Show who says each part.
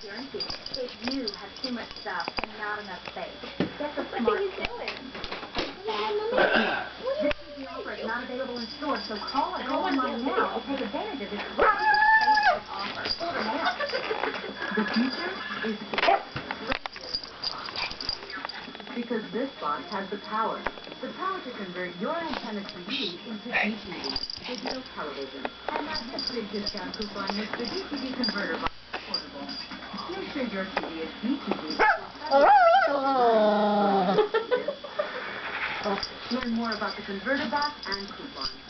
Speaker 1: guarantee. If you have too much stuff and not enough space, get the Smart. What are you doing? This TV offer is not available in stores, so call or go online now to take advantage of this space offer. Order now.
Speaker 2: The future is because this box has the power to convert your antenna TV into DTV, digital television. And that's the big discount coupon makes the DTV converter box affordable. Make sure your TV is DTV. Learn more about the converter box and coupon.